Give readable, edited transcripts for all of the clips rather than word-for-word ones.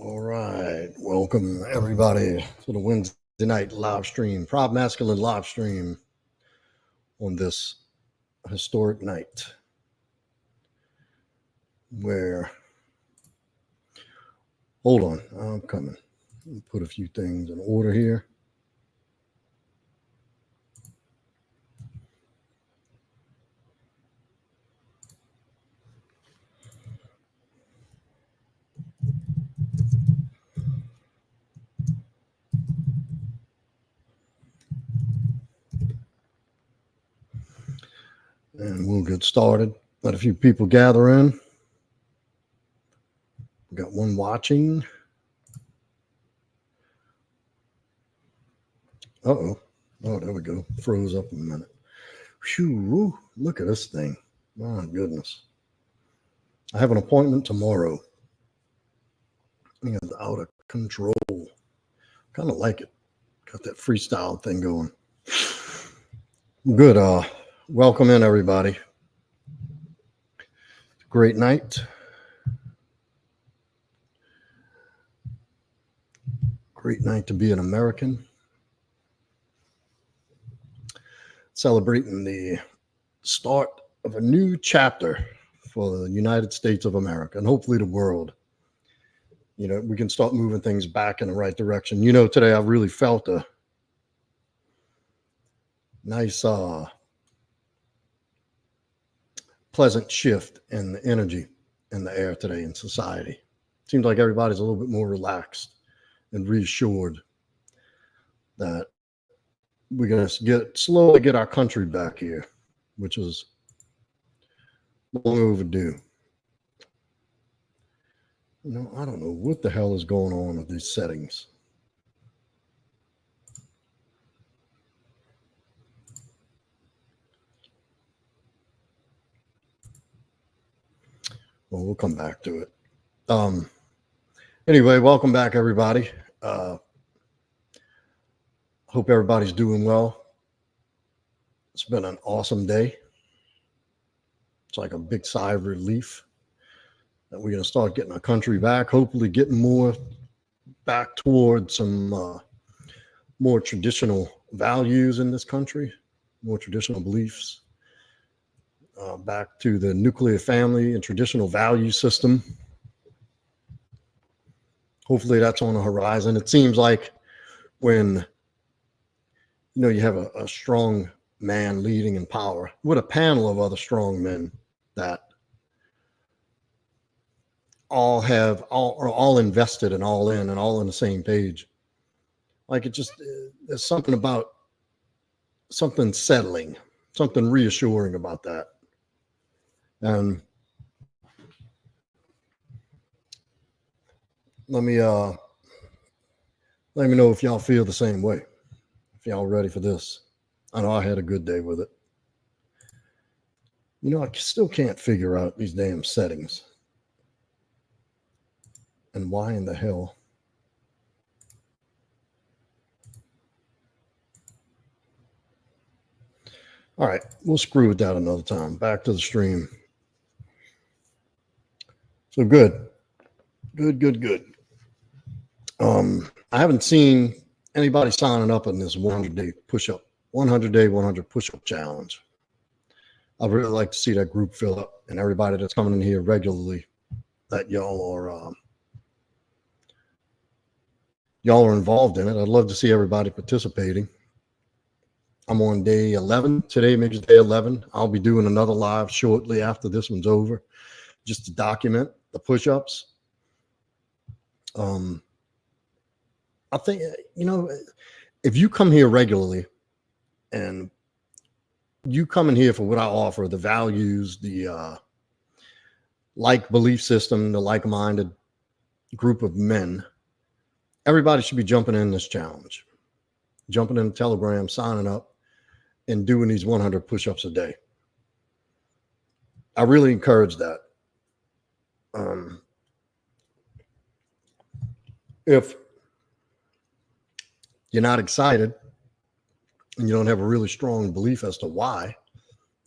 All right. Welcome, everybody, to the Wednesday night live stream, Proud Masculine live stream on this historic night where, hold on, I'm coming. Let me put a few things in order here. And we'll get started. Let a few people gather in. We got one watching. Uh-oh. Oh, there we go. Froze up a minute. Phew, look at this thing. My goodness. I have an appointment tomorrow. It's out of control. Kind of like it. Got that freestyle thing going. Good. Welcome in, everybody. Great night. Great night to be an American. Celebrating the start of a new chapter for the United States of America and hopefully the world. You know, we can start moving things back in the right direction. You know, today I really felt a nice, pleasant shift in the energy in the air today in society. Seems like everybody's a little bit more relaxed and reassured that we're going to slowly get our country back here, which is long overdue. You know, I don't know what the hell is going on with these settings. Well, we'll come back to it. Anyway, welcome back, everybody. Hope everybody's doing well. It's been an awesome day. It's like a big sigh of relief that we're going to start getting our country back, hopefully getting more back towards some more traditional values in this country, more traditional beliefs, back to the nuclear family and traditional value system. Hopefully that's on the horizon. It seems like when you have a strong man leading in power with a panel of other strong men that are all invested and all in and all on the same page. Like there's something about something settling, something reassuring about that. And let me know if y'all feel the same way. If y'all ready for this. I know I had a good day with it. You know, I still can't figure out these damn settings. And why in the hell? All right, we'll screw with that another time. Back to the stream. So good. I haven't seen anybody signing up in this 100-day push-up, 100-day, 100 push-up challenge. I'd really like to see that group fill up and everybody that's coming in here regularly that y'all are involved in it. I'd love to see everybody participating. I'm on day 11. Today makes day 11. I'll be doing another live shortly after this one's over, just to document the push-ups. I think, if you come here regularly and you come in here for what I offer, the values, the like belief system, the like-minded group of men, everybody should be jumping in this challenge, jumping in Telegram, signing up, and doing these 100 push-ups a day. I really encourage that. If you're not excited and you don't have a really strong belief as to why,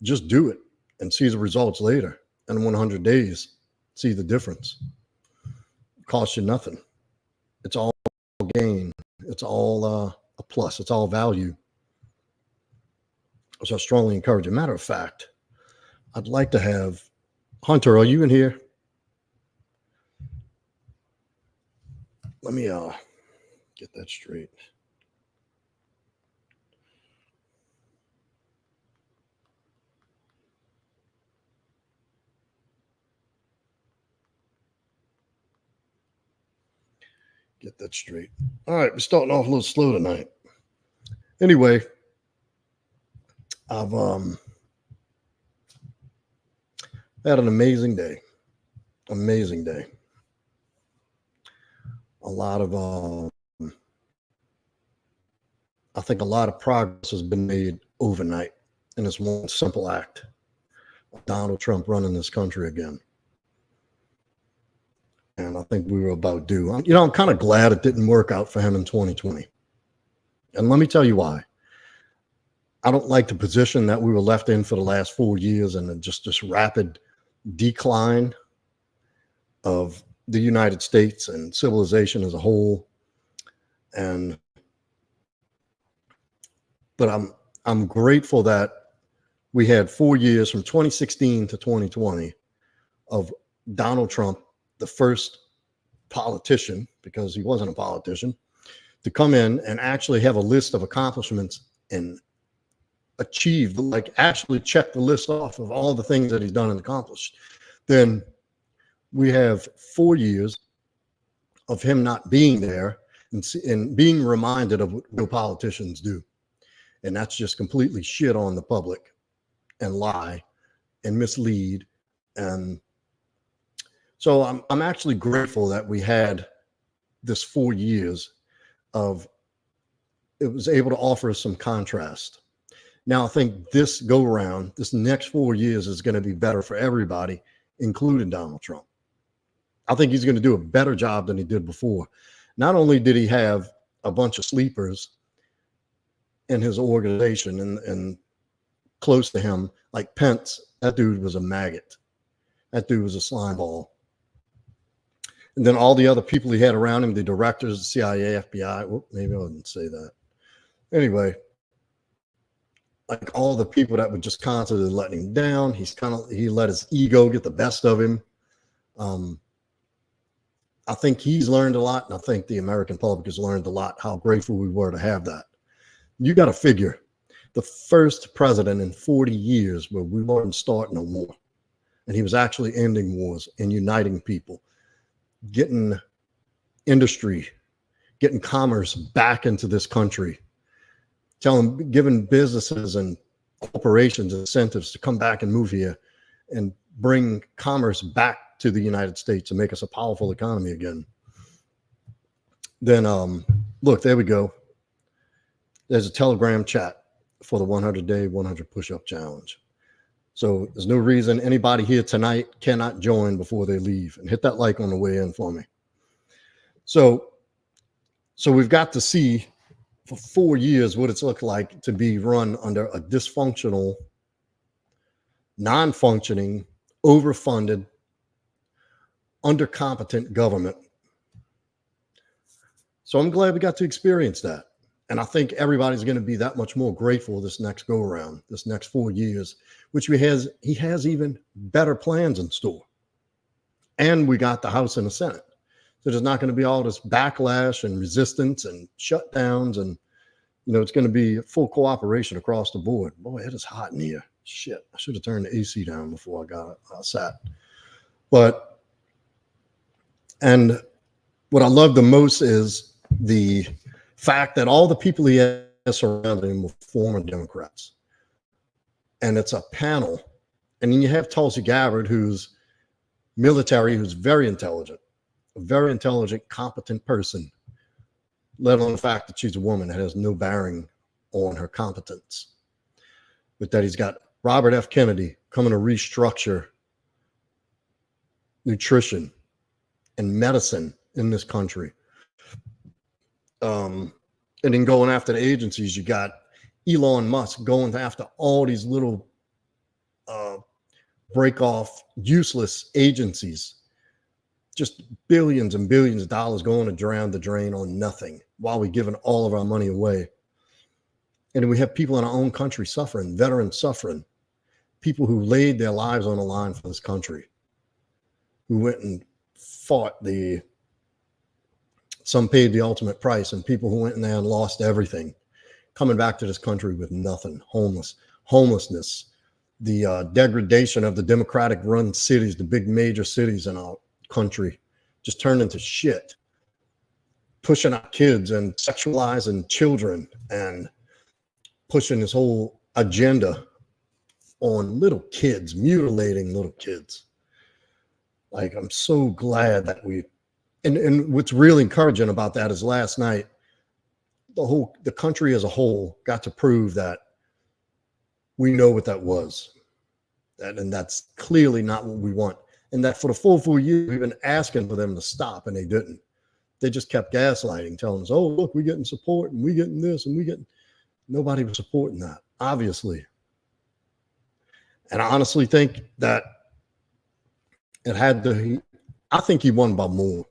just do it and see the results later. And in 100 days, see the difference. It costs you nothing. It's all gain. It's all a plus. It's all value. So I strongly encourage it. Matter of fact, I'd like to have Hunter. Are you in here? Let me get that straight. Get that straight. All right, we're starting off a little slow tonight. Anyway, I've had an amazing day. Amazing day. A lot of I think a lot of progress has been made overnight in this one simple act of Donald Trump running this country again. And I think we were about due. I'm kind of glad it didn't work out for him in 2020. And let me tell you why. I don't like the position that we were left in for the last 4 years and just this rapid decline of the United States and civilization as a whole. But I'm grateful that we had 4 years from 2016 to 2020 of Donald Trump, the first politician, because he wasn't a politician, to come in and actually have a list of accomplishments and achieve, like actually check the list off of all the things that he's done and accomplished. Then we have 4 years of him not being there and being reminded of what real politicians do. And that's just completely shit on the public and lie and mislead. And so I'm actually grateful that we had this 4 years of, it was able to offer us some contrast. Now, I think this go around, this next 4 years is going to be better for everybody, including Donald Trump. I think he's going to do a better job than he did before. Not only did he have a bunch of sleepers in his organization and close to him, like Pence, that dude was a maggot. That dude was a slime ball. And then all the other people he had around him, the directors, the CIA, FBI, well, maybe I wouldn't say that. Anyway, like all the people that were just constantly letting him down, he let his ego get the best of him. I think he's learned a lot, and I think the American public has learned a lot how grateful we were to have that. You got to figure the first president in 40 years where we weren't starting a war, and he was actually ending wars and uniting people, getting industry, getting commerce back into this country, giving businesses and corporations incentives to come back and move here and bring commerce back to the United States and make us a powerful economy again. Then, look, there we go. There's a Telegram chat for the 100-day, 100 push-up challenge. So there's no reason anybody here tonight cannot join before they leave, and hit that like on the way in for me. So we've got to see for 4 years what it's looked like to be run under a dysfunctional, non-functioning, overfunded, undercompetent government. So I'm glad we got to experience that. And I think everybody's going to be that much more grateful this next go around, this next 4 years, which he has even better plans in store. And we got the House and the Senate. So there's not going to be all this backlash and resistance and shutdowns. And, it's going to be full cooperation across the board. Boy, it is hot in here. Shit, I should have turned the AC down before I got outside. And what I love the most is the fact that all the people he has surrounding him were former Democrats. And it's a panel. And then you have Tulsi Gabbard, who's military, who's very intelligent, a very intelligent, competent person, let alone the fact that she's a woman. That has no bearing on her competence. But that he's got Robert F. Kennedy coming to restructure nutrition and medicine in this country. And then going after the agencies, you got Elon Musk going after all these little break off useless agencies just billions and billions of dollars going to drown the drain on nothing while we're giving all of our money away. And we have people in our own country suffering, veterans suffering, people who laid their lives on the line for this country, who went and fought some paid the ultimate price, and people who went in there and lost everything, coming back to this country with nothing, homelessness, the degradation of the democratic run cities, the big major cities in our country, just turned into shit, pushing out kids and sexualizing children and pushing this whole agenda on little kids, mutilating little kids. Like, I'm so glad that and what's really encouraging about that is last night, the country as a whole got to prove that we know what that was. And that's clearly not what we want. And that for the full year, we've been asking for them to stop, and they didn't. They just kept gaslighting, telling us, oh, look, we're getting support, and we're getting this, and nobody was supporting that, obviously. And I honestly think that I think he won by more.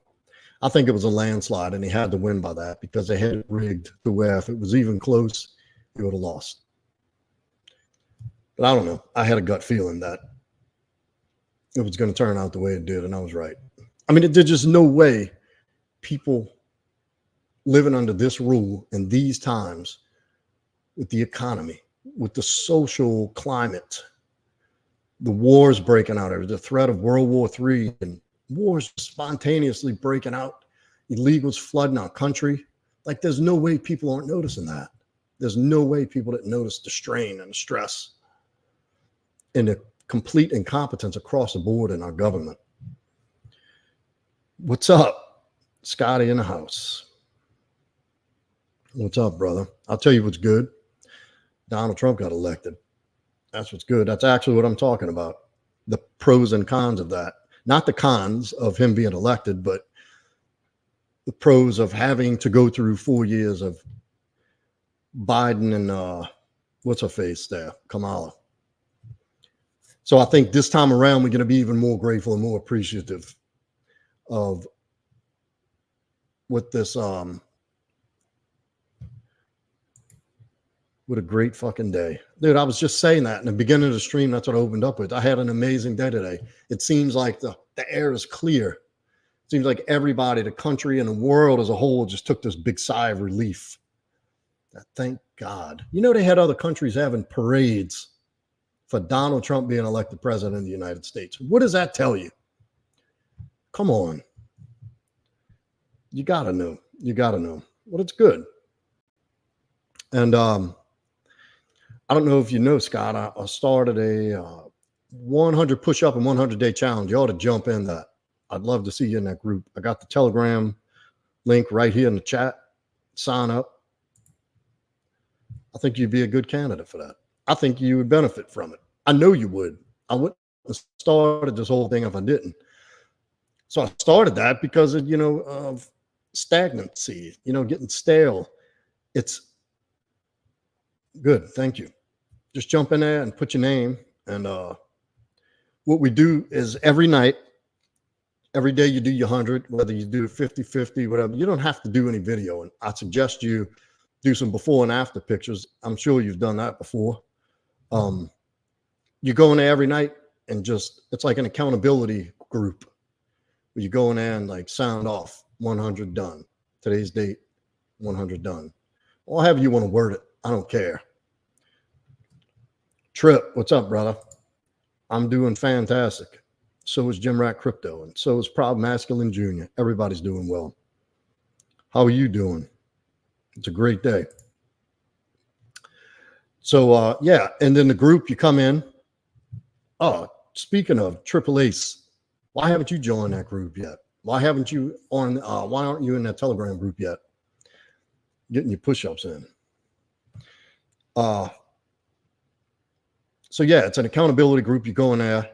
I think it was a landslide, and he had to win by that because they had it rigged to where if it was even close, he would have lost. But I don't know. I had a gut feeling that it was going to turn out the way it did, and I was right. I mean, there's just no way people living under this rule in these times, with the economy, with the social climate, the wars breaking out, the threat of World War III, and wars spontaneously breaking out, illegals flooding our country. Like, there's no way people aren't noticing that. There's no way people didn't notice the strain and the stress and the complete incompetence across the board in our government. What's up? Scotty in the house. What's up, brother? I'll tell you what's good. Donald Trump got elected. That's what's good. That's actually what I'm talking about. The pros and cons of that. Not the cons of him being elected, but the pros of having to go through 4 years of Biden and what's her face there? Kamala. So I think this time around, we're going to be even more grateful and more appreciative of what this, what a great fucking day. Dude, I was just saying that in the beginning of the stream. That's what I opened up with. I had an amazing day today. It seems like the air is clear. It seems like everybody, the country and the world as a whole, just took this big sigh of relief. Thank God. You know, they had other countries having parades for Donald Trump being elected president of the United States. What does that tell you? Come on. You got to know. You got to know. Well, it's good. And I don't know if you know, Scott, I started a 100 push-up and 100-day challenge. You ought to jump in that. I'd love to see you in that group. I got the Telegram link right here in the chat. Sign up. I think you'd be a good candidate for that. I think you would benefit from it. I know you would. I wouldn't have started this whole thing if I didn't. So I started that because of, of stagnancy, getting stale. It's good. Thank you. Just jump in there and put your name. And what we do is every night, every day you do your 100, whether you do 50-50, whatever. You don't have to do any video. And I suggest you do some before and after pictures. I'm sure you've done that before. You go in there every night and it's like an accountability group where you go in there and like sound off 100 done. Today's date, 100 done. Or however you want to word it. I don't care. Trip, what's up, brother? I'm doing fantastic. So is Jim Rat Crypto, and so is Proud Masculine Jr. Everybody's doing well. How are you doing? It's a great day. So, yeah, and then the group, you come in. Oh, speaking of Triple Ace, why haven't you joined that group yet? Why aren't you in that Telegram group yet? Getting your push-ups in. So yeah, it's an accountability group. You go in there,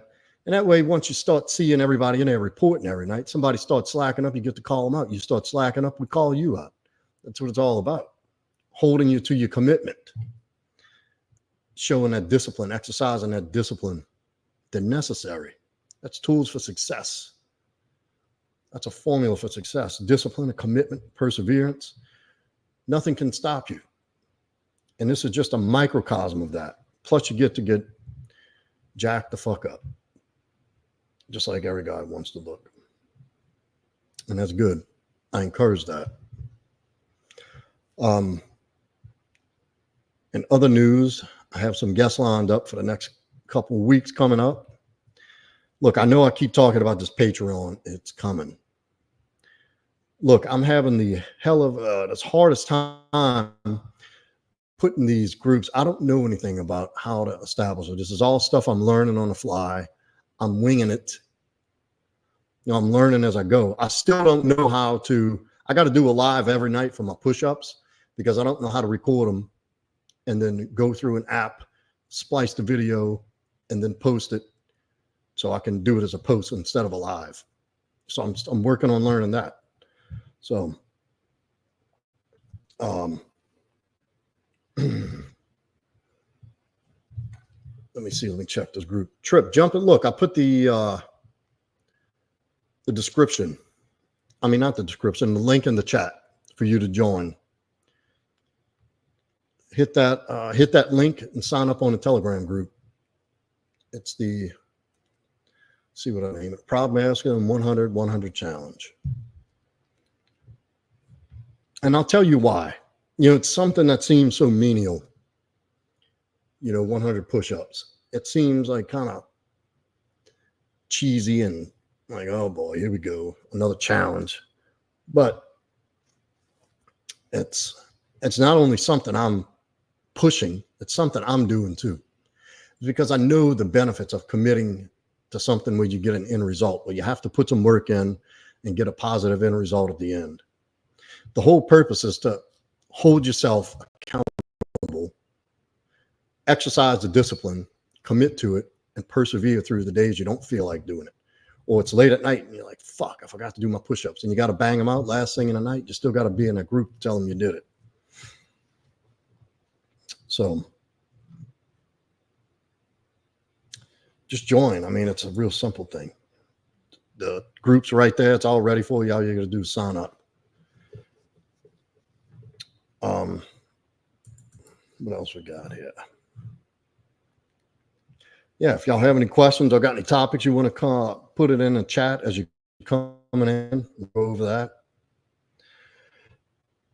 and that way, once you start seeing everybody in there reporting every night, somebody starts slacking up, you get to call them out. You start slacking up, we call you out. That's what it's all about. Holding you to your commitment. Showing that discipline, exercising that discipline. They're necessary. That's tools for success. That's a formula for success. Discipline, commitment, perseverance. Nothing can stop you. And this is just a microcosm of that. Plus, you get to get jacked the fuck up, just like every guy wants to look. And that's good. I encourage that. In other news, I have some guests lined up for the next couple of weeks coming up. Look, I know I keep talking about this Patreon. It's coming. Look, I'm having the hell of this hardest time putting these groups. I don't know anything about how to establish it. This is all stuff I'm learning on the fly. I'm winging it. You know, I'm learning as I go. I still don't know how to. I got to do a live every night for my push-ups because I don't know how to record them and then go through an app, splice the video, and then post it so I can do it as a post instead of a live. So I'm working on learning that. So let me see. Let me check this group. Trip, jump and look. I put the description. I mean, not the description, the link in the chat for you to join. Hit that link and sign up on the Telegram group. It's the, see what I name it, Proud Masculine 100 Challenge. And I'll tell you why. You know, it's something that seems so menial. You know, 100 push-ups. It seems like kind of cheesy and like, oh boy, here we go, another challenge. But it's not only something I'm pushing, it's something I'm doing too. It's because I know the benefits of committing to something where you get an end result, where you have to put some work in and get a positive end result at the end. The whole purpose is to hold yourself accountable, exercise the discipline, commit to it, and persevere through the days you don't feel like doing it. Or it's late at night and you're like, fuck, I forgot to do my push-ups. And you got to bang them out last thing in the night. You still got to be in a group to tell them you did it. So just join. I mean, it's a real simple thing. The group's right there. It's all ready for you. All you got to do is sign up. What else we got here? Yeah, if y'all have any questions or got any topics you want to put it in the chat as you coming in, we'll go over that.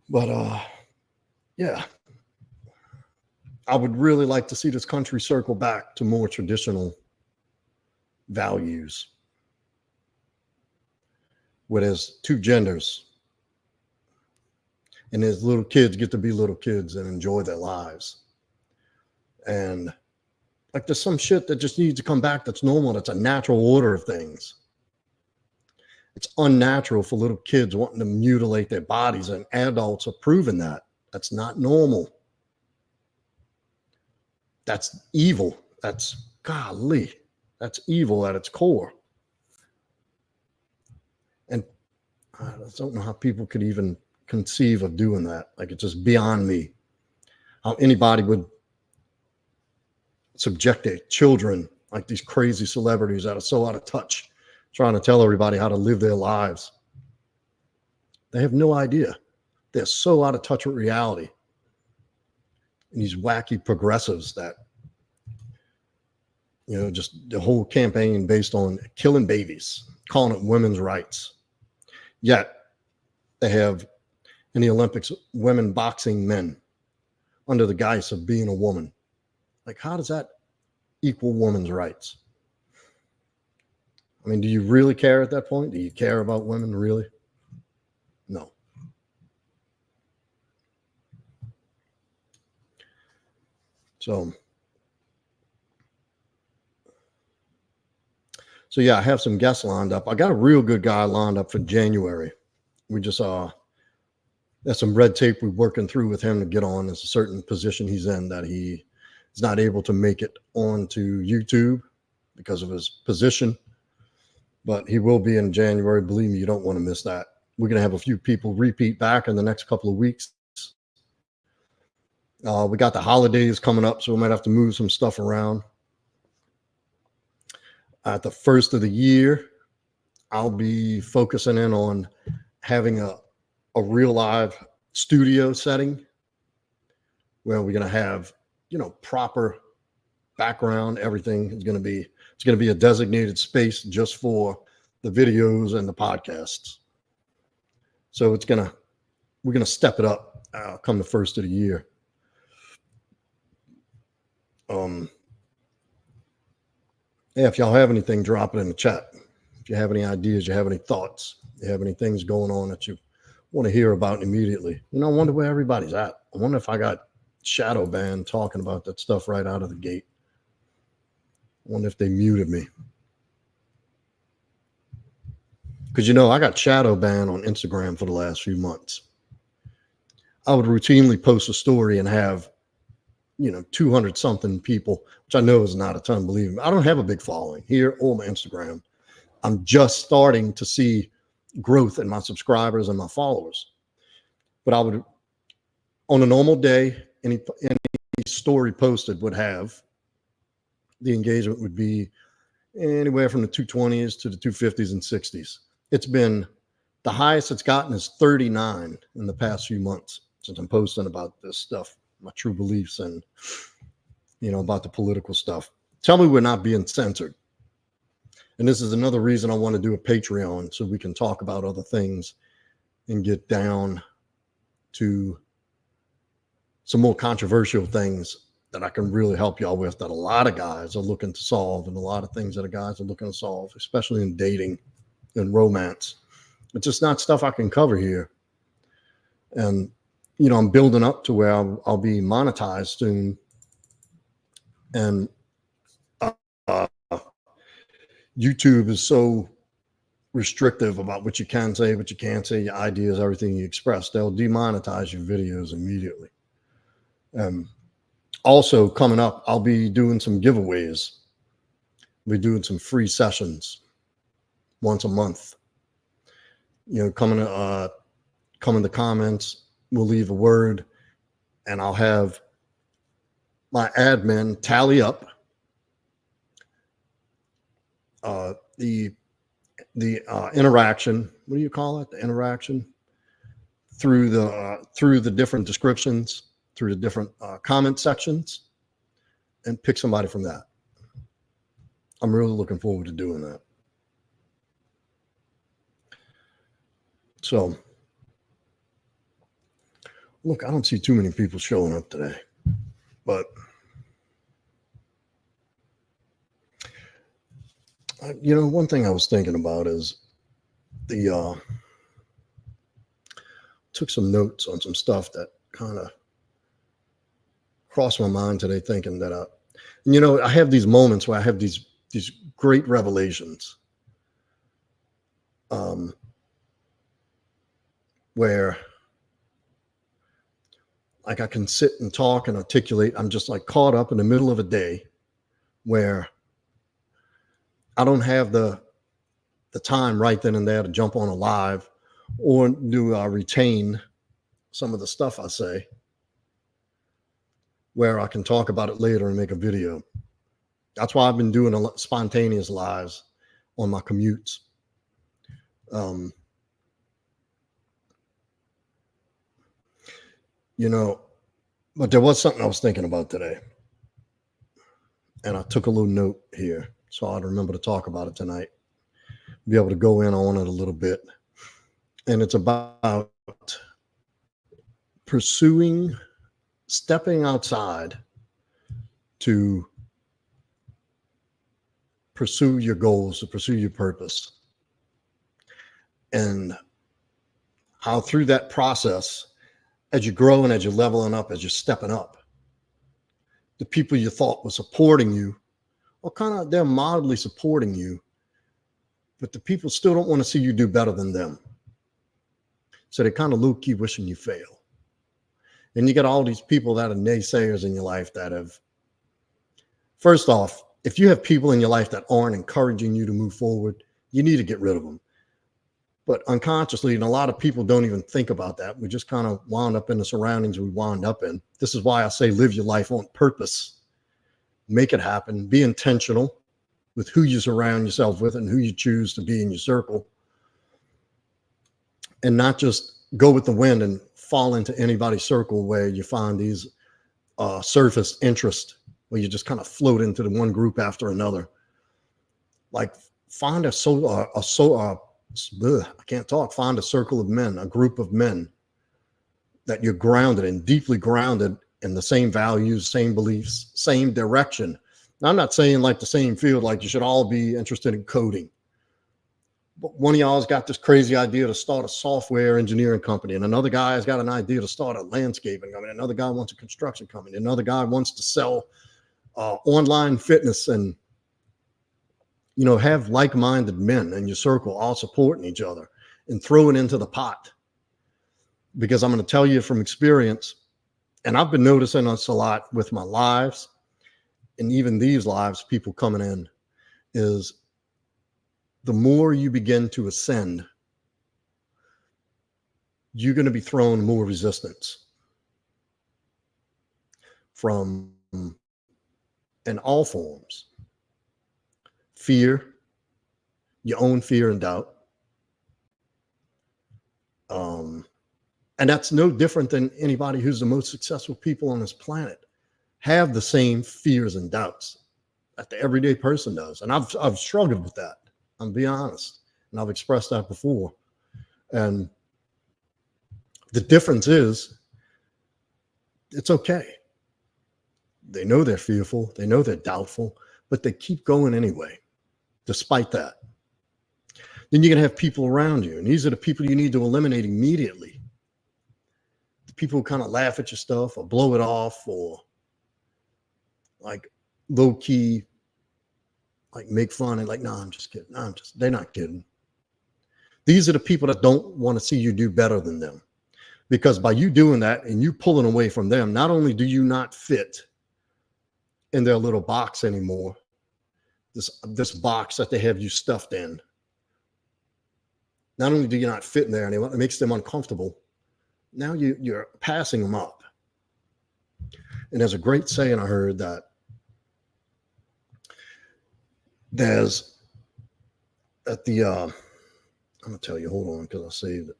But yeah, I would really like to see this country circle back to more traditional values, where there's two genders and there's little kids get to be little kids and enjoy their lives. And like there's some shit that just needs to come back that's normal. That's a natural order of things. It's unnatural for little kids wanting to mutilate their bodies, and adults are proving that. That's not normal. That's evil. That's, golly, that's evil at its core. And I don't know how people could even conceive of doing that. Like, it's just beyond me how anybody would subject their children like these crazy celebrities that are so out of touch, trying to tell everybody how to live their lives. They have no idea. They're so out of touch with reality. And these wacky progressives that, you know, just the whole campaign based on killing babies, calling it women's rights. Yet they have in the Olympics women boxing men under the guise of being a woman. Like, how does that equal women's rights? I mean, do you really care at that point? Do you care about women, really? No. So yeah, I have some guests lined up. I got a real good guy lined up for January. We just there's some red tape we're working through with him to get on. There's a certain position he's in that he is not able to make it onto YouTube because of his position, but he will be in January. Believe me, you don't want to miss that. We're going to have a few people repeat back in the next couple of weeks. We got the holidays coming up, so we might have to move some stuff around. At the first of the year, I'll be focusing in on having a real live studio setting where we're going to have, proper background. Everything is going to be, it's going to be a designated space just for the videos and the podcasts. So we're going to step it up come the first of the year. Yeah, if y'all have anything, drop it in the chat. If you have any ideas, you have any thoughts, you have any things going on that you want to hear about immediately. I wonder where everybody's at. I wonder if I got shadow banned talking about that stuff right out of the gate. I wonder if they muted me. Because, I got shadow banned on Instagram for the last few months. I would routinely post a story and have, 200 something people, which I know is not a ton, believe me. I don't have a big following here or my Instagram. I'm just starting to see growth in my subscribers and my followers. But I would, on a normal day, any story posted would have, the engagement would be anywhere from the 220s to the 250s and 60s. It's been, the highest it's gotten is 39 in the past few months since I'm posting about this stuff, my true beliefs and, about the political stuff. Tell me we're not being censored. And this is another reason I want to do a Patreon so we can talk about other things and get down to some more controversial things that I can really help y'all with, that a lot of guys are looking to solve, and a lot of things that guys are looking to solve, especially in dating and romance. It's just not stuff I can cover here. And, I'm building up to where I'll be monetized soon. And YouTube is so restrictive about what you can say, what you can't say, your ideas, everything you express. They'll demonetize your videos immediately. Also coming up, I'll be doing some giveaways. We'll be doing some free sessions once a month. Come in the comments, we'll leave a word, and I'll have my admin tally up the interaction. What do you call it? The interaction through the different descriptions, through the different comment sections, and pick somebody from that. I'm really looking forward to doing that. So, look, I don't see too many people showing up today, but one thing I was thinking about is took some notes on some stuff that kind of crossed my mind today, thinking that, I have these moments where I have these great revelations, where like I can sit and talk and articulate. I'm just like caught up in the middle of a day where I don't have the time right then and there to jump on a live or do retain some of the stuff I say, where I can talk about it later and make a video. That's why I've been doing a lot spontaneous lives on my commutes. But there was something I was thinking about today, and I took a little note here so I'd remember to talk about it tonight, be able to go in on it a little bit. And it's about stepping outside to pursue your goals, to pursue your purpose, and how through that process, as you're growing, as you're leveling up, as you're stepping up, the people you thought were supporting you, or they're mildly supporting you, but the people still don't want to see you do better than them. So they kind of low-key wishing you fail. And you got all these people that are naysayers in your life that have, first off, if you have people in your life that aren't encouraging you to move forward, you need to get rid of them. But unconsciously, and a lot of people don't even think about that. We just kind of wound up in the surroundings we wound up in. This is why I say live your life on purpose. Make it happen. Be intentional. with who you surround yourself with and who you choose to be in your circle, and not just go with the wind and fall into anybody's circle where you find these surface interest, where you just kind of float into the one group after another. Like find I can't talk. Find a circle of men, a group of men that you're grounded in, deeply grounded in the same values, same beliefs, same direction. Now, I'm not saying like the same field, like you should all be interested in coding. But one of y'all has got this crazy idea to start a software engineering company, and another guy has got an idea to start a landscaping company. Another guy wants a construction company. Another guy wants to sell online fitness, and have like-minded men in your circle all supporting each other and throw it into the pot. Because I'm going to tell you from experience, and I've been noticing this a lot with my lives, and even these lives, people coming in, is the more you begin to ascend, you're going to be thrown more resistance from, in all forms. Fear, your own fear and doubt. And that's no different than anybody who's the most successful people on this planet have the same fears and doubts that the everyday person does. And I've struggled with that. I'm being honest. And I've expressed that before. And the difference is it's okay. They know they're fearful. They know they're doubtful, but they keep going anyway, despite that. Then you're going to have people around you. And these are the people you need to eliminate immediately. The people who kind of laugh at your stuff or blow it off, or like low key, like make fun and like, no, I'm just kidding. No, they're not kidding. These are the people that don't want to see you do better than them. Because by you doing that and you pulling away from them, not only do you not fit in their little box anymore, this box that they have you stuffed in, not only do you not fit in there anymore, it makes them uncomfortable. Now you're passing them up. And there's a great saying I heard that there's at the, I'm going to tell you, hold on, because I saved it.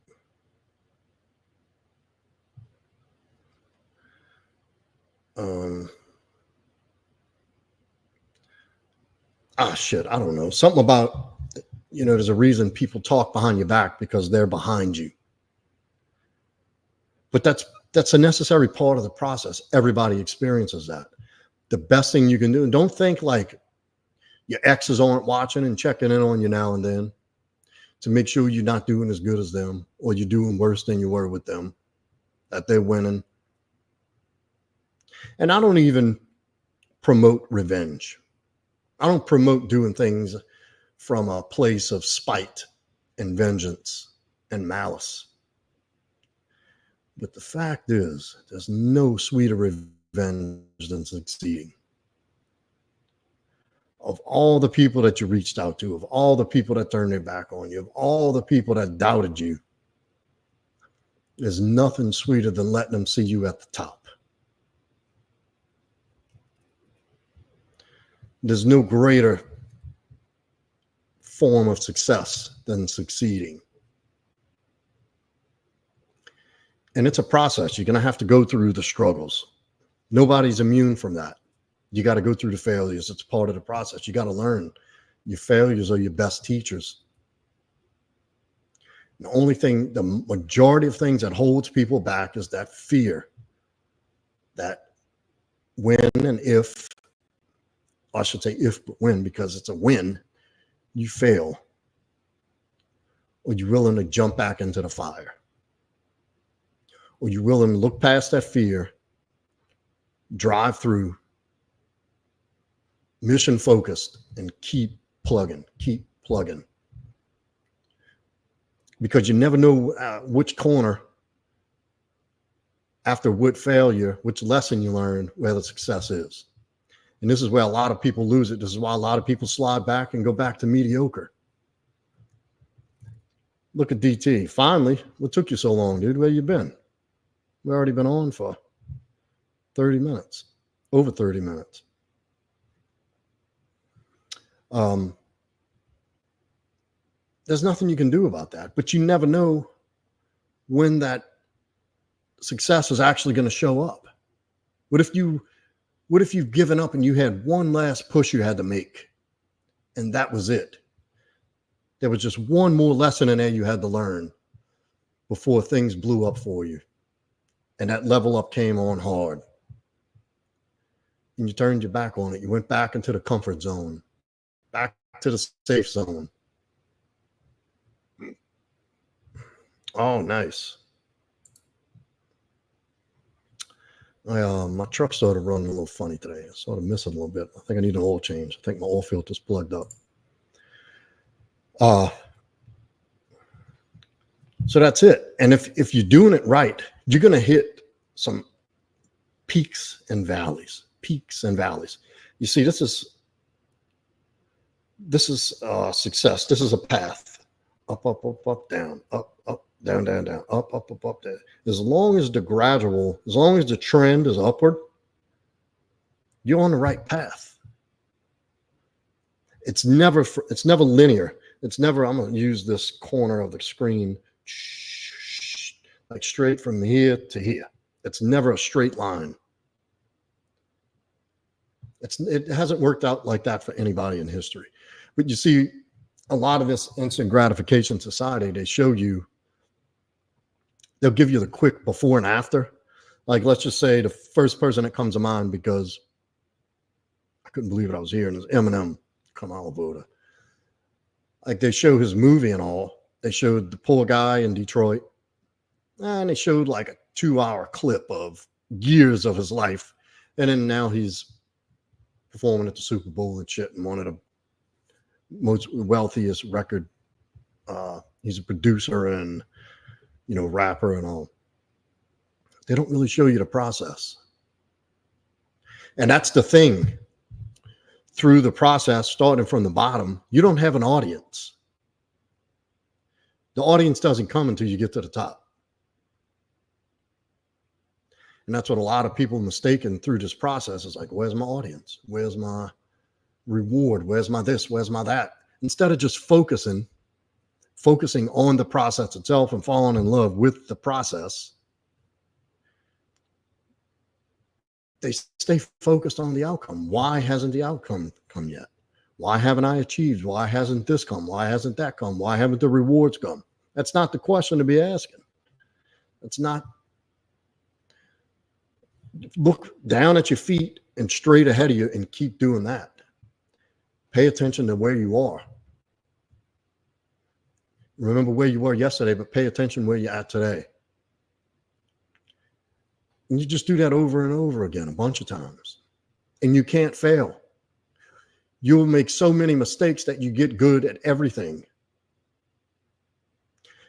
I don't know. Something about, there's a reason people talk behind your back, because they're behind you. But that's a necessary part of the process. Everybody experiences that. The best thing you can do, and don't think like your exes aren't watching and checking in on you now and then to make sure you're not doing as good as them, or you're doing worse than you were with them, that they're winning. And I don't even promote revenge. I don't promote doing things from a place of spite and vengeance and malice. But the fact is, there's no sweeter revenge than succeeding. Of all the people that you reached out to, of all the people that turned their back on you, of all the people that doubted you, there's nothing sweeter than letting them see you at the top. There's no greater form of success than succeeding. And it's a process. You're going to have to go through the struggles. Nobody's immune from that. You got to go through the failures. It's part of the process. You got to learn. Your failures are your best teachers. The majority of things that holds people back is that fear that when and if, I should say if, but when, because it's a when you fail, or you're willing to jump back into the fire, or you're willing to look past that fear, drive through, mission focused, and keep plugging. Because you never know which corner after what failure, which lesson you learn, where the success is. And this is where a lot of people lose it. This is why a lot of people slide back and go back to mediocre. Look at DT. Finally, what took you so long, dude? Where you been? We've already been on for 30 minutes, over 30 minutes. There's nothing you can do about that, but you never know when that success is actually going to show up. What if you've given up and you had one last push you had to make, and that was it? There was just one more lesson in there you had to learn before things blew up for you, and that level up came on hard, and you turned your back on it. You went back into the comfort zone, back to the safe zone. Oh, nice. My truck started running a little funny today. I started missing a little bit. I think I need an oil change. I think my oil filter's plugged up. So that's it. And if you're doing it right, you're going to hit some peaks and valleys. You see, this is success. This is a path. Up, up, up, up, down, up, up, down, down, down, up, up, up, up, down. As long as the trend is upward, you're on the right path. It's never linear. It's never, I'm going to use this corner of the screen, like straight from here to here. It's never a straight line. It hasn't worked out like that for anybody in history. But you see, a lot of this instant gratification society, they'll give you the quick before and after. Like, let's just say the first person that comes to mind, because I couldn't believe it, I was here, and it's Eminem, Kamala Voda. Like, they show his movie and all. They showed the poor guy in Detroit, and they showed like a 2-hour clip of years of his life. And then now he's performing at the Super Bowl and shit, and one of the most wealthiest record. He's a producer and, rapper and all. They don't really show you the process. And that's the thing. Through the process, starting from the bottom, you don't have an audience. The audience doesn't come until you get to the top. And that's what a lot of people mistaken through this process is like, where's my audience? Where's my reward? Where's my this? Where's my that? Instead of just focusing on the process itself and falling in love with the process, they stay focused on the outcome. Why hasn't the outcome come yet? Why haven't I achieved? Why hasn't this come? Why hasn't that come? Why haven't the rewards come? That's not the question to be asking. It's not. Look down at your feet and straight ahead of you and keep doing that. Pay attention to where you are. Remember where you were yesterday, but pay attention where you're at today. And you just do that over and over again a bunch of times. And you can't fail. You'll make so many mistakes that you get good at everything.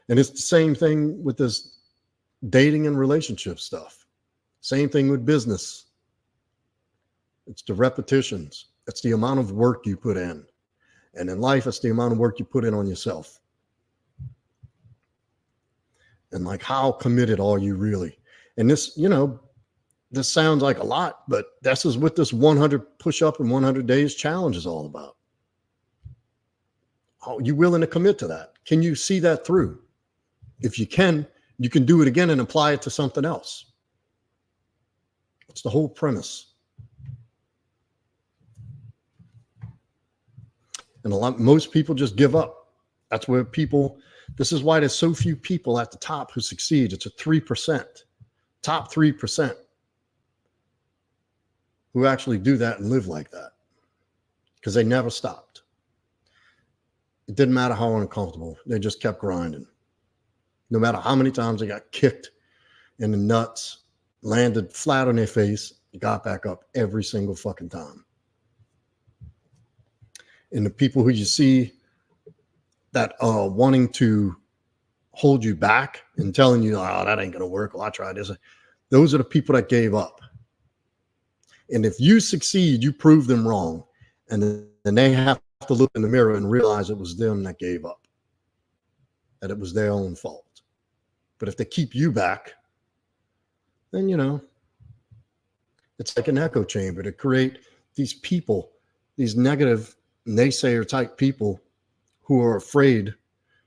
And it's the same thing with this dating and relationship stuff. Same thing with business. It's the repetitions. It's the amount of work you put in. And in life, it's the amount of work you put in on yourself. And like, how committed are you really? And this, this sounds like a lot, but this is what this 100 push-up in 100 days challenge is all about. Are you willing to commit to that? Can you see that through? If you can do it again and apply it to something else. It's the whole premise. And most people just give up. That's where this is why there's so few people at the top who succeed. It's a 3%, top 3% who actually do that and live like that because they never stopped. It didn't matter how uncomfortable. They just kept grinding. No matter how many times they got kicked in the nuts, landed flat on their face, got back up every single fucking time. And the people who you see that are wanting to hold you back and telling you, oh, that ain't going to work. Well, I tried this. Those are the people that gave up. And if you succeed, you prove them wrong. And then they have to look in the mirror and realize it was them that gave up, that it was their own fault. But if they keep you back, then, it's like an echo chamber to create these people, these negative naysayer type people who are afraid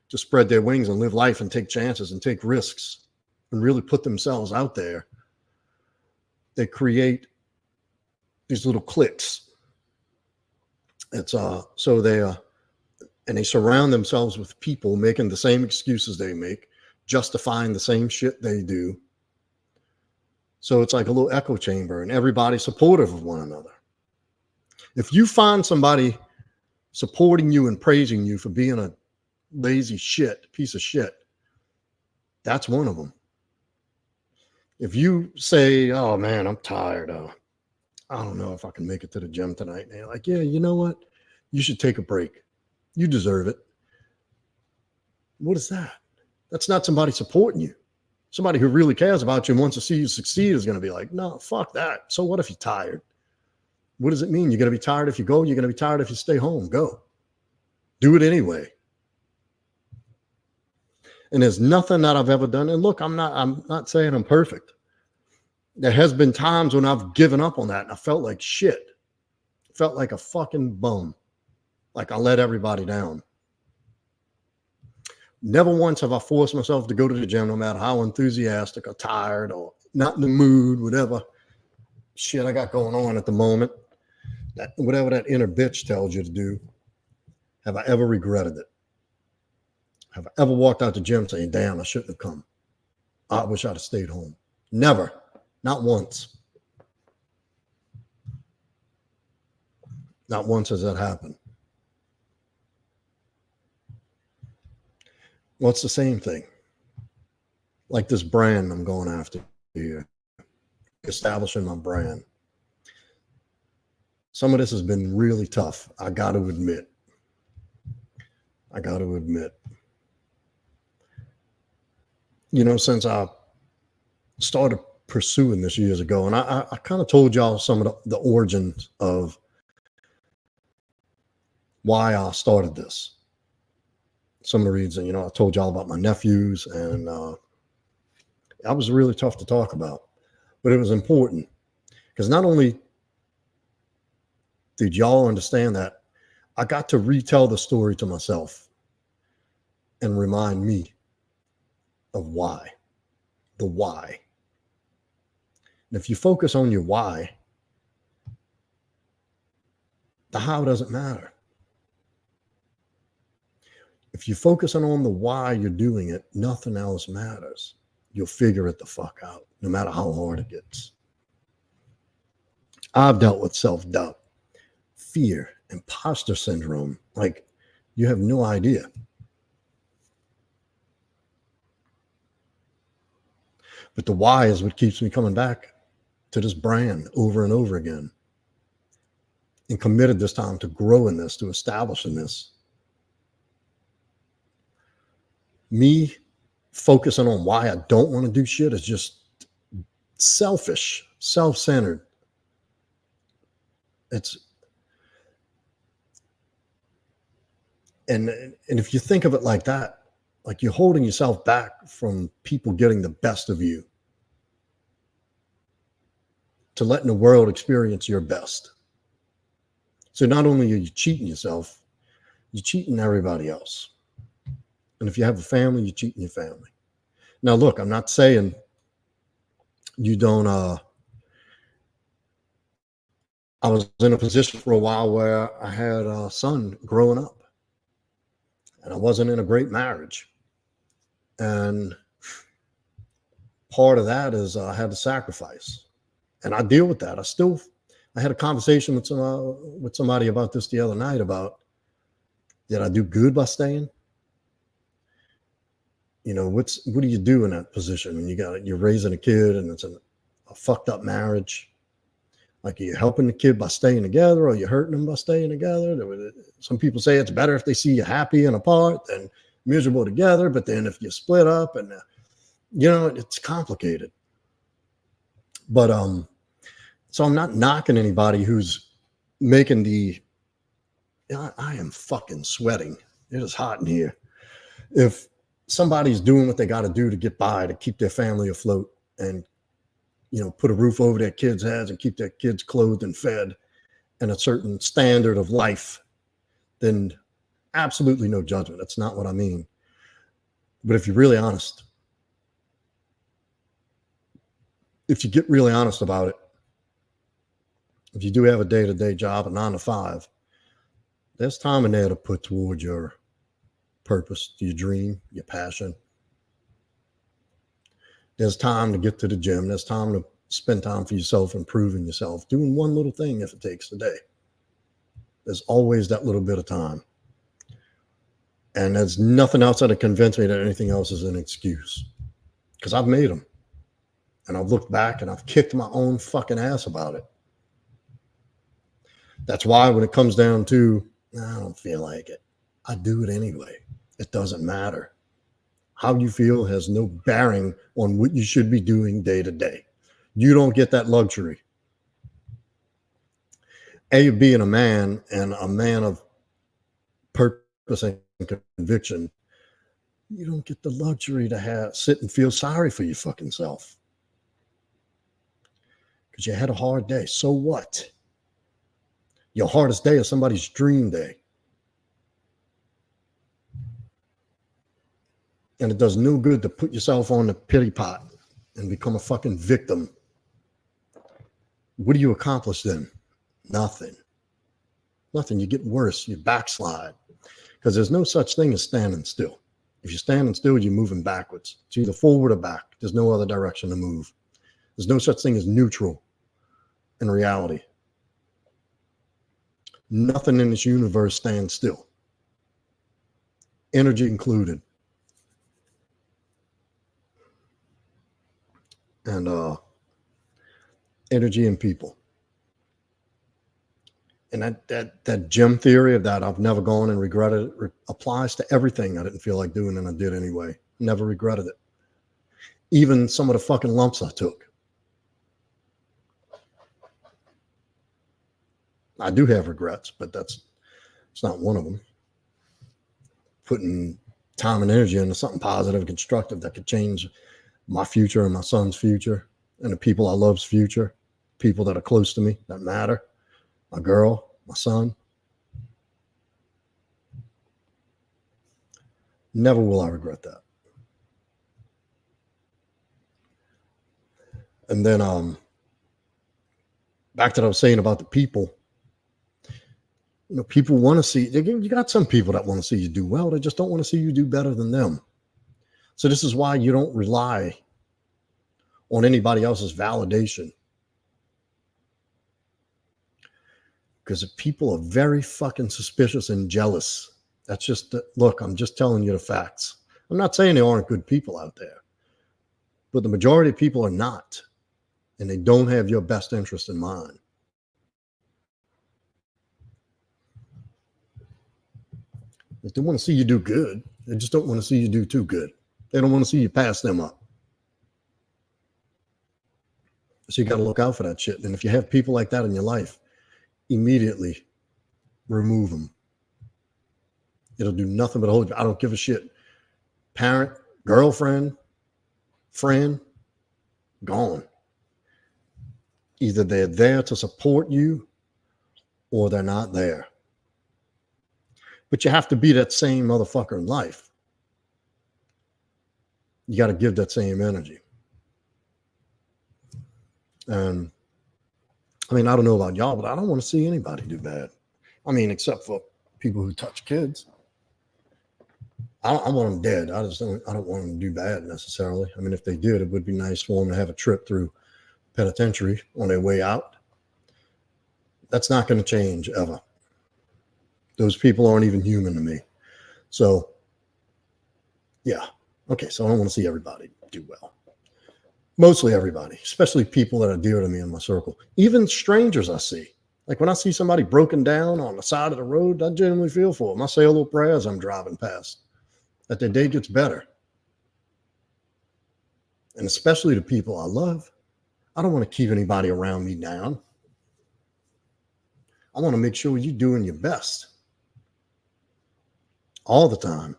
to spread their wings and live life and take chances and take risks and really put themselves out there. They create these little cliques. It's so they and they surround themselves with people making the same excuses they make, justifying the same shit they do. So it's like a little echo chamber, and everybody's supportive of one another. If you find somebody supporting you and praising you for being a lazy piece of shit, that's one of them. If you say, oh man, I'm tired, I don't know if I can make it to the gym tonight. And they're like, yeah, you know what? You should take a break. You deserve it. What is that? That's not somebody supporting you. Somebody who really cares about you and wants to see you succeed is going to be like, no, fuck that. So what if you're tired? What does it mean? You're going to be tired if you go. You're going to be tired if you stay home. Go. Do it anyway. And there's nothing that I've ever done. And look, I'm not saying I'm perfect. There has been times when I've given up on that and I felt like shit. Felt like a fucking bum. Like I let everybody down. Never once have I forced myself to go to the gym, no matter how enthusiastic or tired or not in the mood, whatever shit I got going on at the moment. That whatever that inner bitch tells you to do, have I ever regretted it? Have I ever walked out the gym saying, damn, I shouldn't have come. I wish I'd have stayed home. Never. Not once. Not once has that happened. Well, it's the same thing. Like this brand I'm going after here. Establishing my brand. Some of this has been really tough. I got to admit. You know, since I started pursuing this years ago, and I kind of told y'all some of the origins of why I started this. Some of the reasons, you know, I told y'all about my nephews, and that was really tough to talk about, but it was important because not only did y'all understand that, I got to retell the story to myself and remind me of why, the why. And if you focus on your why, the how doesn't matter. If you focus on the why you're doing it, nothing else matters. You'll figure it the fuck out, no matter how hard it gets. I've dealt with self-doubt, fear, imposter syndrome. Like, you have no idea. But the why is what keeps me coming back to this brand over and over again. And committed this time to growing this, to establishing this. Me focusing on why I don't want to do shit is just selfish, self-centered. And if you think of it like that, like you're holding yourself back from people getting the best of you, to letting the world experience your best. So not only are you cheating yourself, you're cheating everybody else. And if you have a family, you're cheating your family. Now, look, I'm not saying you don't. I was in a position for a while where I had a son growing up, and I wasn't in a great marriage. And part of that is I had to sacrifice, and I deal with that. I had a conversation with somebody about this the other night about, did I do good by staying? You know, what do you do in that position when you're raising a kid and it's a fucked up marriage? Like, are you helping the kid by staying together, or are you hurting them by staying together? Some people say it's better if they see you happy and apart than miserable together. But then if you split up, and you know, it's complicated. But so I'm not knocking anybody who's making I am fucking sweating. It is hot in here. If somebody's doing what they got to do to get by, to keep their family afloat, and, you know, put a roof over their kids' heads and keep their kids clothed and fed, and a certain standard of life, then absolutely no judgment. That's not what I mean. But if you're really honest, if you get really honest about it, if you do have a day-to-day job, a 9 to 5, there's time in there to put towards your purpose, your dream, your passion. There's time to get to the gym. There's time to spend time for yourself, improving yourself, doing one little thing if it takes a day. There's always that little bit of time. And there's nothing else that'll convince me that anything else is an excuse, because I've made them. And I've looked back and I've kicked my own fucking ass about it. That's why when it comes down to, I don't feel like it, I do it anyway. It doesn't matter. How you feel has no bearing on what you should be doing day to day. You don't get that luxury. Being a man, and a man of purpose and conviction, you don't get the luxury to sit and feel sorry for your fucking self. Because you had a hard day. So what? Your hardest day is somebody's dream day. And it does no good to put yourself on the pity pot and become a fucking victim. What do you accomplish then? Nothing. Nothing. You get worse. You backslide. Because there's no such thing as standing still. If you're standing still, you're moving backwards. It's either forward or back. There's no other direction to move. There's no such thing as neutral in reality. Nothing in this universe stands still. Energy included. And energy and people. And that gym theory of that I've never gone and regretted it applies to everything I didn't feel like doing and I did anyway. Never regretted it. Even some of the fucking lumps I took. I do have regrets, but it's not one of them. Putting time and energy into something positive and constructive that could change my future and my son's future and the people I love's future, people that are close to me that matter, my girl, my son. Never will I regret that. And then back to what I was saying about the people. You know, people want to see, you got some people that want to see you do well. They just don't want to see you do better than them. So this is why you don't rely on anybody else's validation. Because people are very fucking suspicious and jealous. That's just, look, I'm just telling you the facts. I'm not saying there aren't good people out there, but the majority of people are not. And they don't have your best interest in mind. If they want to see you do good, they just don't want to see you do too good. They don't want to see you pass them up. So you got to look out for that shit. And if you have people like that in your life, immediately remove them. It'll do nothing but hold you. I don't give a shit. Parent, girlfriend, friend, gone. Either they're there to support you or they're not there. But you have to be that same motherfucker in life. You got to give that same energy. And I mean, I don't know about y'all, but I don't want to see anybody do bad. I mean, except for people who touch kids. I want them dead. I don't want them to do bad necessarily. I mean, if they did, it would be nice for them to have a trip through penitentiary on their way out. That's not going to change ever. Those people aren't even human to me. So, yeah. Okay, so I don't want to see everybody do well. Mostly everybody, especially people that are dear to me in my circle. Even strangers I see. Like when I see somebody broken down on the side of the road, I genuinely feel for them. I say a little prayer as I'm driving past, that their day gets better. And especially the people I love. I don't want to keep anybody around me down. I want to make sure you're doing your best. All the time.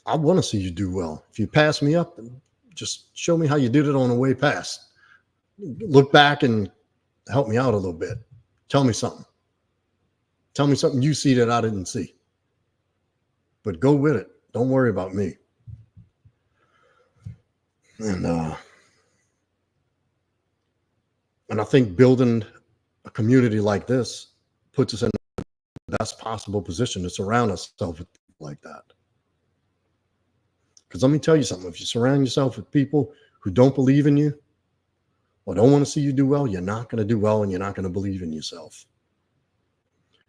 I want to see you do well. If you pass me up, just show me how you did it on the way past. Look back and help me out a little bit. Tell me something. Tell me something you see that I didn't see. But go with it. Don't worry about me. And I think building a community like this puts us in the best possible position to surround ourselves with people like that. Because let me tell you something, if you surround yourself with people who don't believe in you or don't want to see you do well, you're not going to do well and you're not going to believe in yourself.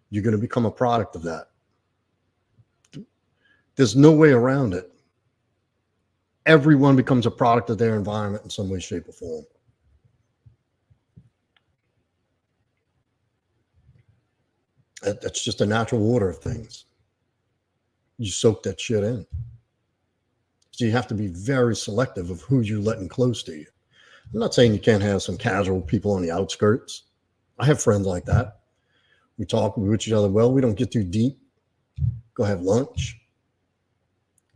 You're going to become a product of that. There's no way around it. Everyone becomes a product of their environment in some way, shape, or form. That's just a natural order of things. You soak that shit in. So you have to be very selective of who you're letting close to you. I'm not saying you can't have some casual people on the outskirts. I have friends like that. We talk with each other well. We don't get too deep. Go have lunch.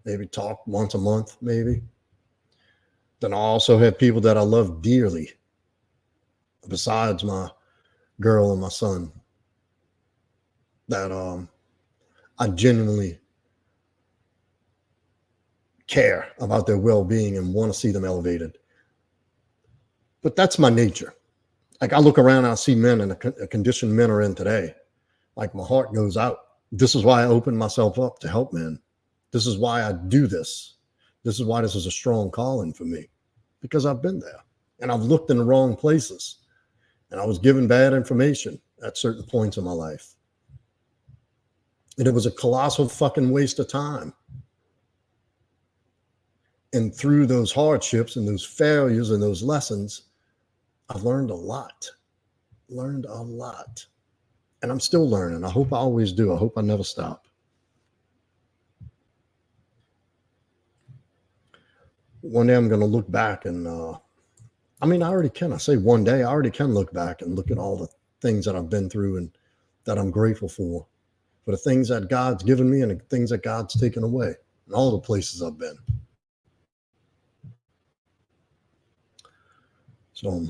Maybe talk once a month, maybe. Then I also have people that I love dearly, besides my girl and my son, that I genuinely care about their well-being and want to see them elevated. But that's my nature. Like I look around and I see men in a condition men are in today. Like my heart goes out. This is why I open myself up to help men. This is why I do this. This is why this is a strong calling for me, because I've been there and I've looked in the wrong places and I was given bad information at certain points in my life. And it was a colossal fucking waste of time. And through those hardships and those failures and those lessons, I've learned a lot. And I'm still learning. I hope I always do. I hope I never stop. One day I'm going to look back and, I already can. I say one day, I already can look back and look at all the things that I've been through and that I'm grateful for the things that God's given me and the things that God's taken away and all the places I've been. So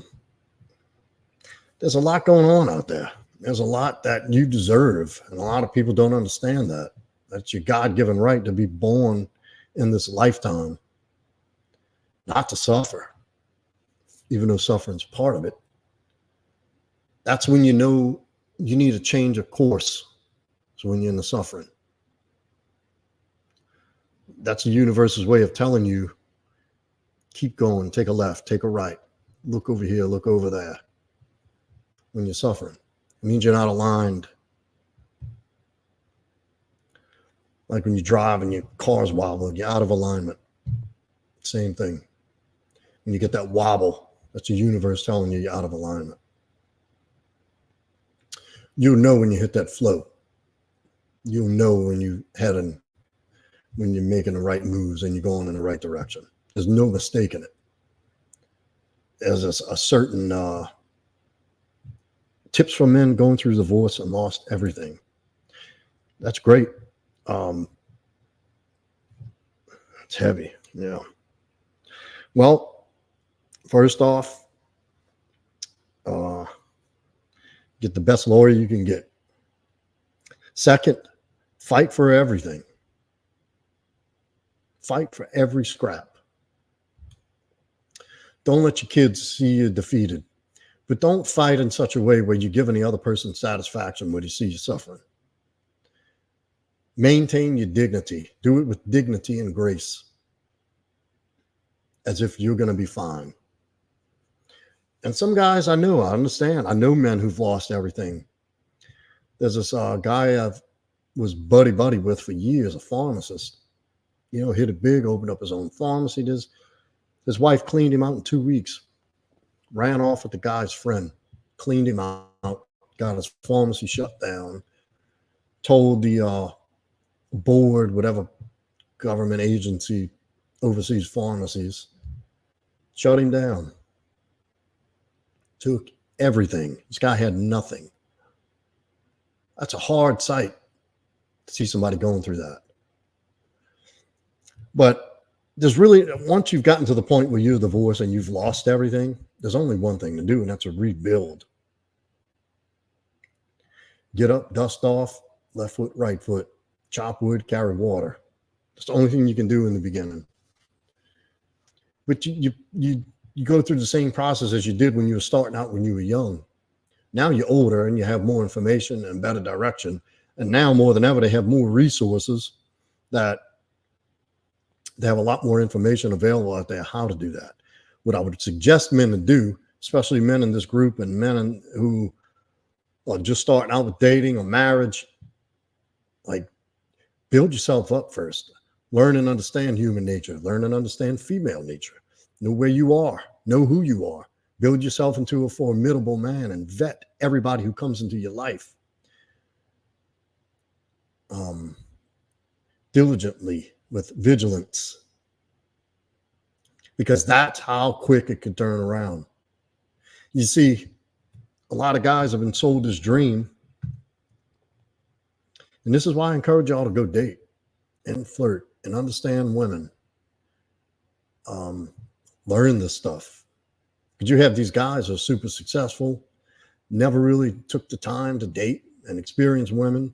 there's a lot going on out there. There's a lot that you deserve. And a lot of people don't understand that. That's your God-given right to be born in this lifetime, not to suffer, even though suffering's part of it. That's when you know you need a change of course. So when you're in the suffering. That's the universe's way of telling you, keep going, take a left, take a right, look over here, look over there. When you're suffering, it means you're not aligned. Like when you drive and your car's wobbling, you're out of alignment. Same thing. When you get that wobble, that's the universe telling you you're out of alignment. You'll know when you hit that flow. You'll know when when you're making the right moves and you're going in the right direction. There's no mistake in it. There's a certain tips from men going through divorce and lost everything. That's great. It's heavy. Yeah. Well, first off, get the best lawyer you can get. Second, fight for everything. Fight for every scrap. Don't let your kids see you defeated, but don't fight in such a way where you're giving the other person satisfaction when you see you suffering. Maintain your dignity. Do it with dignity and grace, as if you're going to be fine. And some guys I understand. I know men who've lost everything. There's this guy I was buddy with for years, a pharmacist. Hit it big, opened up his own pharmacy. His wife cleaned him out in 2 weeks, ran off with the guy's friend, cleaned him out, got his pharmacy shut down, told the board, whatever government agency oversees pharmacies, shut him down. Took everything. This guy had nothing. That's a hard sight to see somebody going through that. But there's really, once you've gotten to the point where you're divorced and you've lost everything, there's only one thing to do, and that's to rebuild. Get up, dust off, left foot, right foot, chop wood, carry water. That's the only thing you can do in the beginning. But you go through the same process as you did when you were starting out when you were young. Now you're older and you have more information and better direction. And now more than ever, they have more resources that they have a lot more information available out there how to do that. What I would suggest men to do, especially men in this group and men who are just starting out with dating or marriage, like build yourself up first. Learn and understand human nature. Learn and understand female nature. Know where you are. Know who you are. Build yourself into a formidable man and vet everybody who comes into your life diligently with vigilance, because that's how quick it can turn around. You see, a lot of guys have been sold this dream, and this is why I encourage y'all to go date and flirt and understand women. Learn this stuff. But you have these guys who are super successful, never really took the time to date and experience women.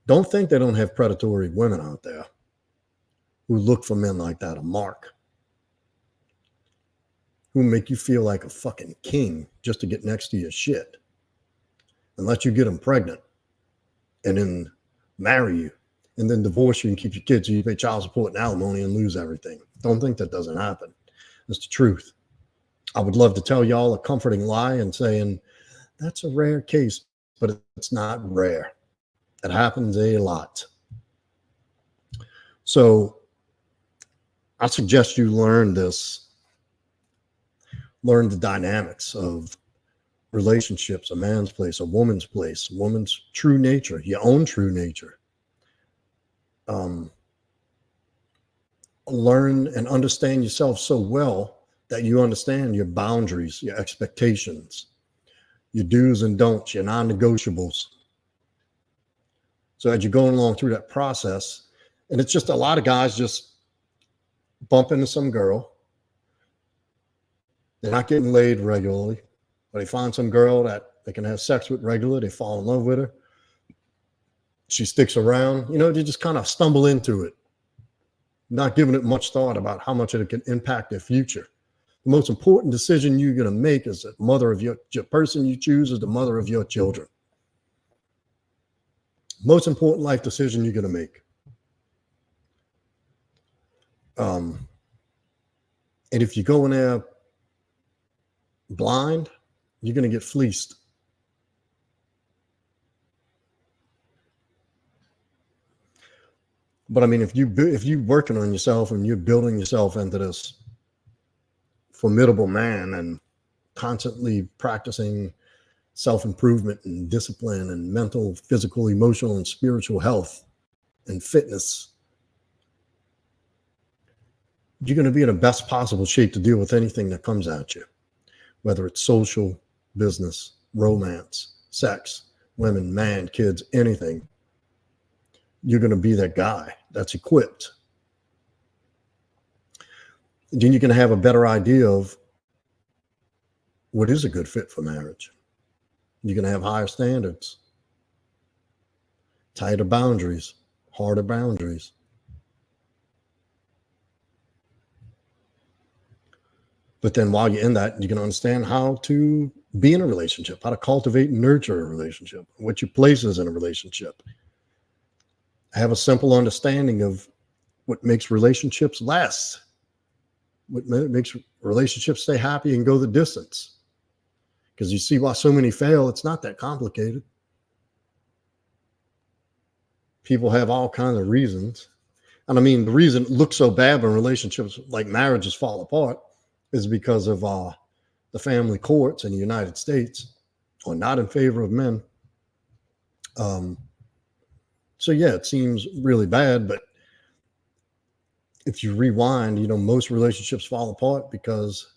Don't think they don't have predatory women out there who look for men like that, a mark, who make you feel like a fucking king just to get next to your shit and let you get them pregnant and then marry you and then divorce you and keep your kids so you pay child support and alimony and lose everything. Don't think that doesn't happen. That's the truth. I would love to tell y'all a comforting lie and saying that's a rare case, but it's not rare. It happens a lot. So I suggest you learn this. Learn the dynamics of relationships, a man's place, a woman's place, a woman's true nature, your own true nature. Learn and understand yourself so well that you understand your boundaries, your expectations, your do's and don'ts, your non-negotiables. So as you're going along through that process, and it's just a lot of guys just bump into some girl. They're not getting laid regularly, but they find some girl that they can have sex with regularly. They fall in love with her. She sticks around. You know, they just kind of stumble into it, not giving it much thought about how much it can impact their future. The most important decision you're going to make is the mother of your person you choose is the mother of your children. Most important life decision you're going to make. And if you go in there blind, you're going to get fleeced. But I mean, if you're working on yourself and you're building yourself into this formidable man and constantly practicing self-improvement and discipline and mental, physical, emotional, and spiritual health and fitness, you're going to be in the best possible shape to deal with anything that comes at you, whether it's social, business, romance, sex, women, man, kids, anything. You're going to be that guy that's equipped. Then you're going to have a better idea of what is a good fit for marriage. You're going to have higher standards, tighter boundaries, harder boundaries. But then while you're in that, you're going to understand how to be in a relationship, how to cultivate and nurture a relationship, what your place is in a relationship. Have a simple understanding of what makes relationships last, what makes relationships stay happy and go the distance. Because you see why so many fail, it's not that complicated. People have all kinds of reasons. And I mean, the reason it looks so bad when relationships like marriages fall apart is because of the family courts in the United States are not in favor of men. So yeah, it seems really bad, but if you rewind, you know, most relationships fall apart because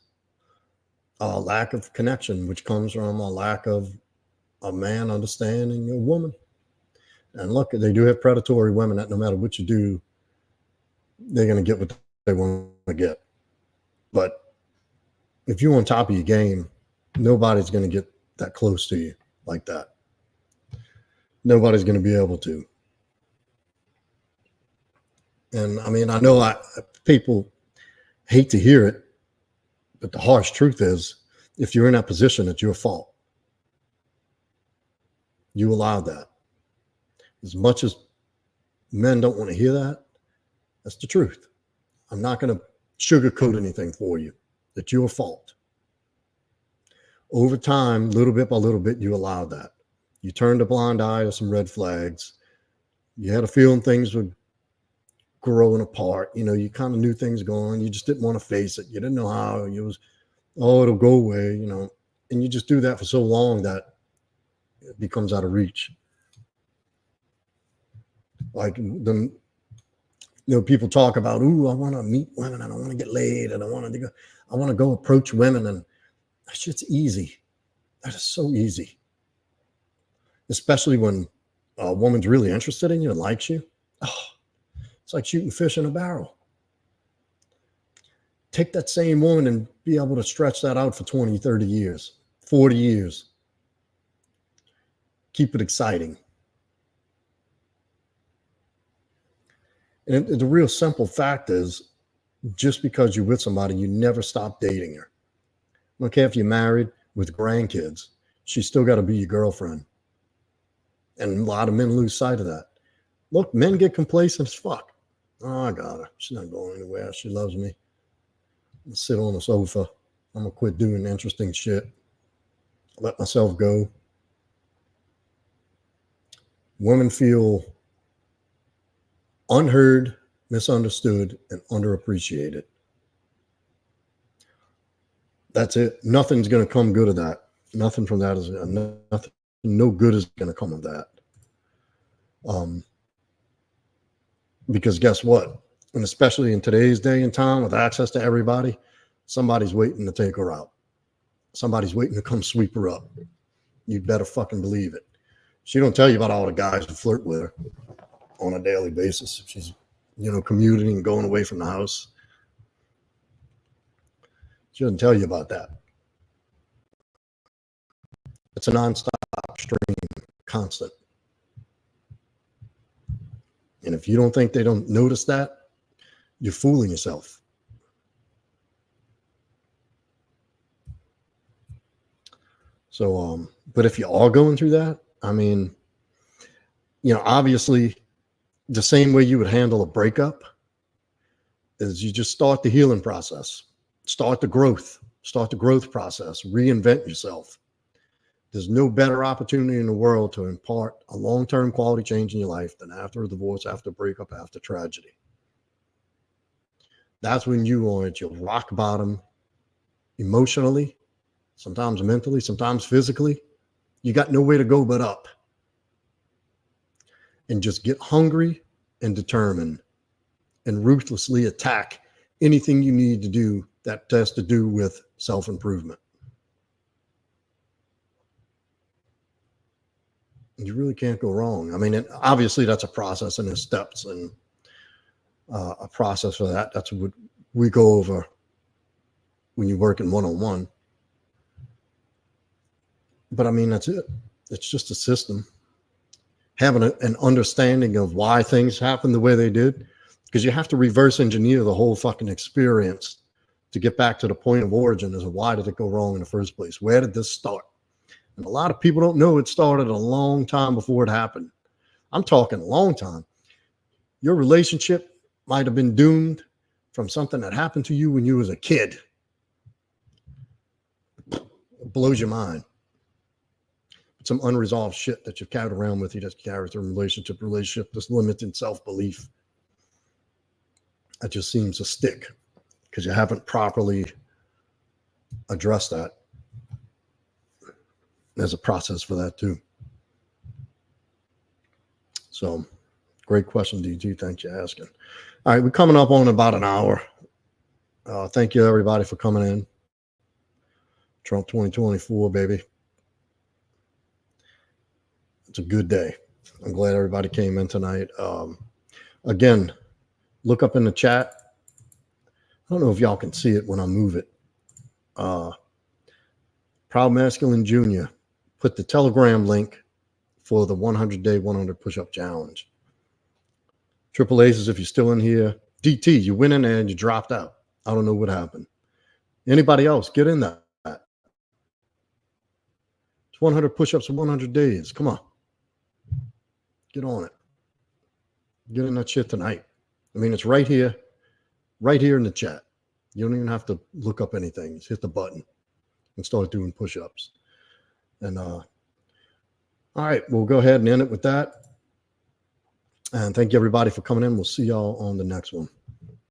lack of connection, which comes from a lack of a man understanding a woman. And look, they do have predatory women that no matter what you do, they're going to get what they want to get. But if you're on top of your game, nobody's going to get that close to you like that. Nobody's going to be able to. And I mean, I know people hate to hear it, but the harsh truth is, if you're in that position, it's your fault. You allowed that. As much as men don't want to hear that, that's the truth. I'm not going to sugarcoat anything for you. It's your fault. Over time, little bit by little bit, you allowed that. You turned a blind eye to some red flags. You had a feeling things were growing apart. You know, you kind of knew things going. You just didn't want to face it. You didn't know how. You was, oh, it'll go away, you know. And you just do that for so long that it becomes out of reach. Like the, people talk about, ooh, I want to meet women and I want to get laid and I want to go approach women, and that shit's easy. That is so easy. Especially when a woman's really interested in you and likes you. Oh, it's like shooting fish in a barrel. Take that same woman and be able to stretch that out for 20, 30 years, 40 years. Keep it exciting. And the real simple fact is, just because you're with somebody, you never stop dating her. I don't care if you're married with grandkids, she's still got to be your girlfriend. And a lot of men lose sight of that. Look, men get complacent as fuck. Oh, I got her. She's not going anywhere. She loves me. I'll sit on the sofa. I'm going to quit doing interesting shit. Let myself go. Women feel unheard, misunderstood, and underappreciated. That's it. Nothing's going to come good of that. Nothing from that is nothing. No good is going to come of that. Because guess what? And especially in today's day and time with access to everybody, somebody's waiting to take her out. Somebody's waiting to come sweep her up. You better fucking believe it. She don't tell you about all the guys who flirt with her on a daily basis. If she's, commuting and going away from the house, she doesn't tell you about that. It's a nonstop stream, constant. And if you don't think they don't notice that, you're fooling yourself. So, but if you're all going through that, I mean, obviously the same way you would handle a breakup is you just start the healing process, start the growth process, reinvent yourself. There's no better opportunity in the world to impart a long-term quality change in your life than after a divorce, after a breakup, after tragedy. That's when you are at your rock bottom emotionally, sometimes mentally, sometimes physically. You got no way to go but up. And just get hungry and determined and ruthlessly attack anything you need to do that has to do with self-improvement. You really can't go wrong. I mean, obviously that's a process and there's steps and a process for that. That's what we go over when you're working one-on-one. But I mean, that's it. It's just a system. Having an understanding of why things happen the way they did, because you have to reverse engineer the whole fucking experience to get back to the point of origin as to why did it go wrong in the first place? Where did this start? And a lot of people don't know it started a long time before it happened. I'm talking a long time. Your relationship might have been doomed from something that happened to you when you was a kid. It blows your mind. Some unresolved shit that you've carried around with you, that's carried through relationship, this limited self-belief that just seems to stick because you haven't properly addressed that. There's a process for that too. So great question, DG. Thank you for asking. All right, we're coming up on about an hour. Thank you everybody for coming in. Trump 2024, baby. It's a good day. I'm glad everybody came in tonight. Again, look up in the chat. I don't know if y'all can see it when I move it. Proud Masculine Jr. put the Telegram link for the 100-day, 100 push-up challenge. Triple Aces, if you're still in here. DT, you went in there and you dropped out. I don't know what happened. Anybody else, get in that. It's 100 push-ups in 100 days. Come on. Get on it. Get in that shit tonight. I mean, it's right here in the chat. You don't even have to look up anything. Just hit the button and start doing push-ups. And all right, we'll go ahead and end it with that. And thank you, everybody, for coming in. We'll see y'all on the next one.